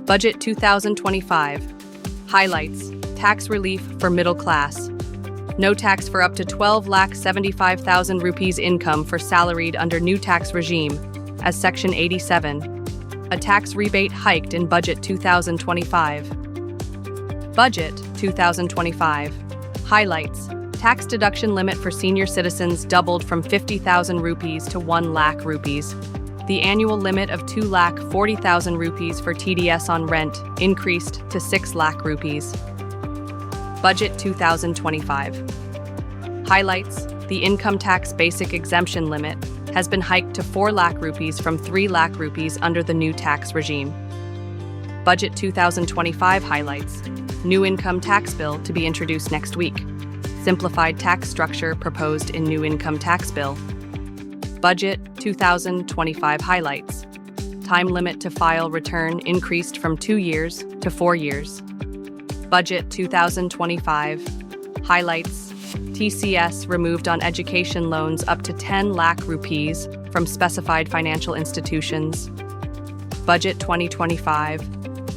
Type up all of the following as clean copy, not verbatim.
Budget 2025. Highlights: tax relief for middle class. No tax for up to 12,75,000 rupees income for salaried under new tax regime, as Section 87. A tax rebate hiked in Budget 2025. Budget 2025. Highlights: tax deduction limit for senior citizens doubled from 50,000 rupees to 1 lakh rupees. The annual limit of 2,40,000 rupees for TDS on rent increased to 6 lakh rupees. Budget 2025. Highlights: the income tax basic exemption limit has been hiked to 4 lakh rupees from 3 lakh rupees under the new tax regime. Budget 2025 highlights: new income tax bill to be introduced next week. Simplified tax structure proposed in new income tax bill. Budget 2025 highlights: time limit to file return increased from 2 years to 4 years. Budget 2025 highlights: TCS removed on education loans up to 10 lakh rupees from specified financial institutions. Budget 2025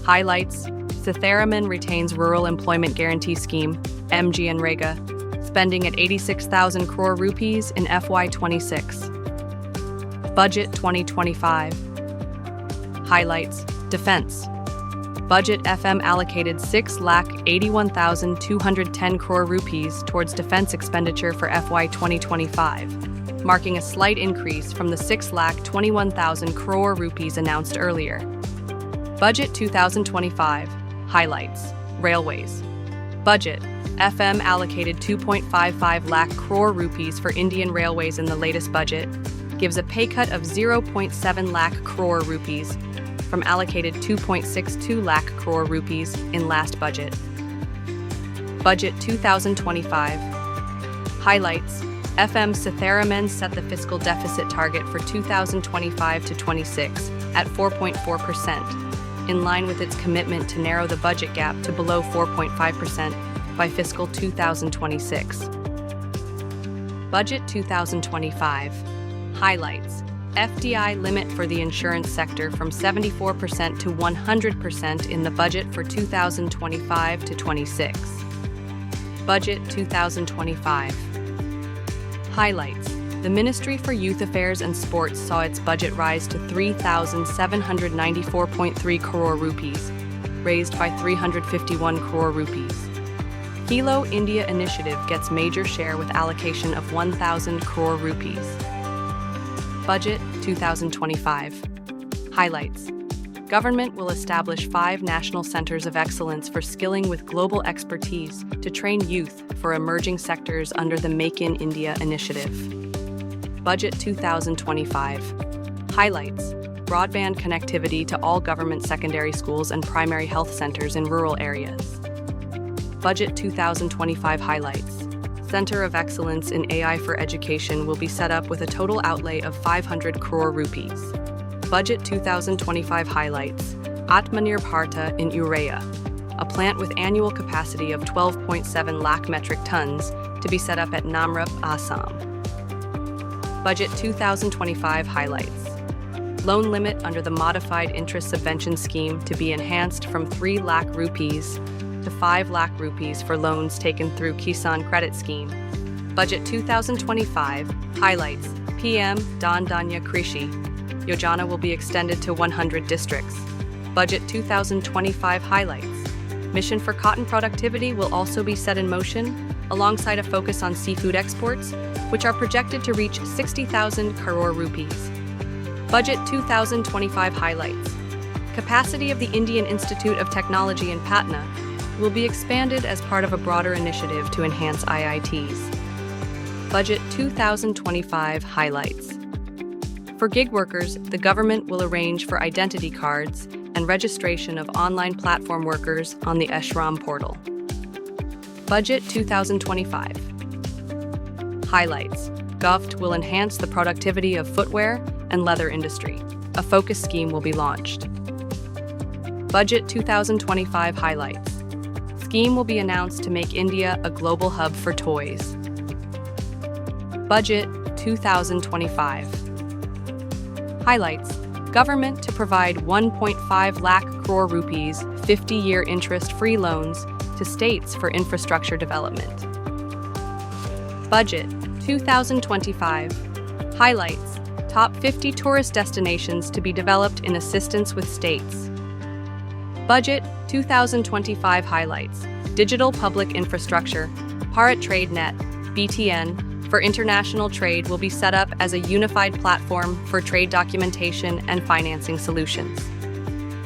highlights: Sitharaman retains Rural Employment Guarantee Scheme, MGNREGA, spending at 86,000 crore rupees in FY26. Budget 2025. Highlights: defense. Budget FM allocated 6,81,210 crore rupees towards defense expenditure for FY 2025, marking a slight increase from the 6,21,000 crore rupees announced earlier. Budget 2025. Highlights: railways. Budget FM allocated 2.55 lakh crore rupees for Indian Railways in the latest budget, gives a pay cut of 0.7 lakh crore rupees from allocated 2.62 lakh crore rupees in last budget. Budget 2025. Highlights: FM Sitharaman set the fiscal deficit target for 2025 to 26 at 4.4%, in line with its commitment to narrow the budget gap to below 4.5% by fiscal 2026. Budget 2025. Highlights: FDI limit for the insurance sector from 74% to 100% in the budget for 2025 to 26. Budget 2025. Highlights: the Ministry for Youth Affairs and Sports saw its budget rise to 3,794.3 crore rupees, raised by 351 crore rupees. Hilo India initiative gets major share with allocation of 1,000 crore rupees. Budget 2025. Highlights: government will establish 5 national centers of excellence for skilling with global expertise to train youth for emerging sectors under the Make in India initiative. Budget 2025. Highlights: broadband connectivity to all government secondary schools and primary health centers in rural areas. Budget 2025 highlights: Center of Excellence in AI for Education will be set up with a total outlay of 500 crore rupees. Budget 2025 highlights: Atmanirbhar Bharta in urea, a plant with annual capacity of 12.7 lakh metric tons to be set up at Namrup, Assam. Budget 2025 highlights: loan limit under the Modified Interest Subvention Scheme to be enhanced from 3 lakh rupees to 5 lakh rupees for loans taken through Kisan Credit Scheme. Budget 2025 highlights: PM Dhan Dhanya Krishi Yojana will be extended to 100 districts. Budget 2025 highlights: mission for cotton productivity will also be set in motion, alongside a focus on seafood exports, which are projected to reach 60,000 crore rupees. Budget 2025 highlights: capacity of the Indian Institute of Technology in Patna will be expanded as part of a broader initiative to enhance IITs. Budget 2025 highlights: for gig workers, the government will arrange for identity cards and registration of online platform workers on the Ashram portal. Budget 2025 highlights: GovT will enhance the productivity of footwear and leather industry. A focus scheme will be launched. Budget 2025 highlights. Scheme will be announced to make India a global hub for toys. Budget 2025 highlights. Government to provide 1.5 lakh crore rupees 50-year interest-free loans to states for infrastructure development. Budget 2025 highlights. Top 50 tourist destinations to be developed in assistance with states. Budget 2025 highlights. Digital public infrastructure, Bharat Trade Net, BTN, for international trade will be set up as a unified platform for trade documentation and financing solutions.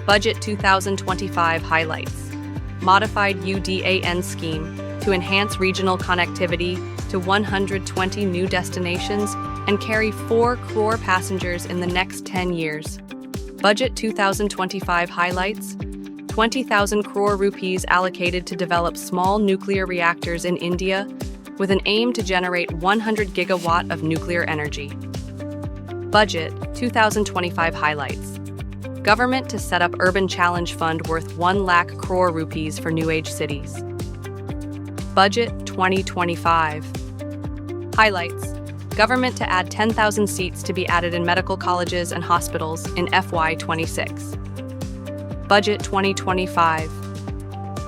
Budget 2025 highlights. Modified UDAN scheme to enhance regional connectivity to 120 new destinations and carry 4 crore passengers in the next 10 years. Budget 2025 highlights. 20,000 crore rupees allocated to develop small nuclear reactors in India with an aim to generate 100 gigawatt of nuclear energy. Budget 2025 highlights. Government to set up Urban Challenge Fund worth 1 lakh crore rupees for new age cities. Budget 2025 highlights. Government to add 10,000 seats to be added in medical colleges and hospitals in FY26. Budget 2025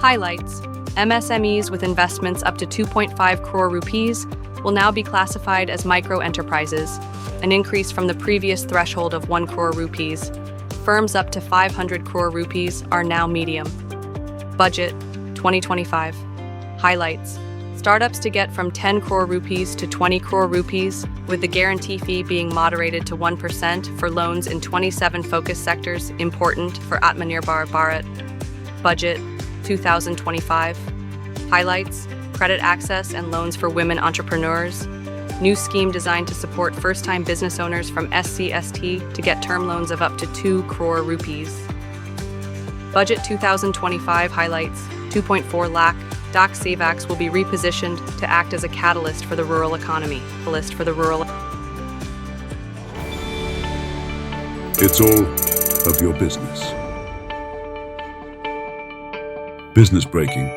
highlights. MSMEs with investments up to 2.5 crore rupees will now be classified as micro-enterprises, an increase from the previous threshold of 1 crore rupees. Firms up to 500 crore rupees are now medium. Budget 2025 highlights. Startups to get from 10 crore rupees to 20 crore rupees, with the guarantee fee being moderated to 1% for loans in 27 focus sectors important for Atmanirbhar Bharat. Budget 2025 highlights. Credit access and loans for women entrepreneurs. New scheme designed to support first-time business owners from SC/ST to get term loans of up to 2 crore rupees. Budget 2025 highlights. 2.4 lakh Dak Sevaks will be repositioned to act as a catalyst for the rural economy. It's all of your business. Business breaking.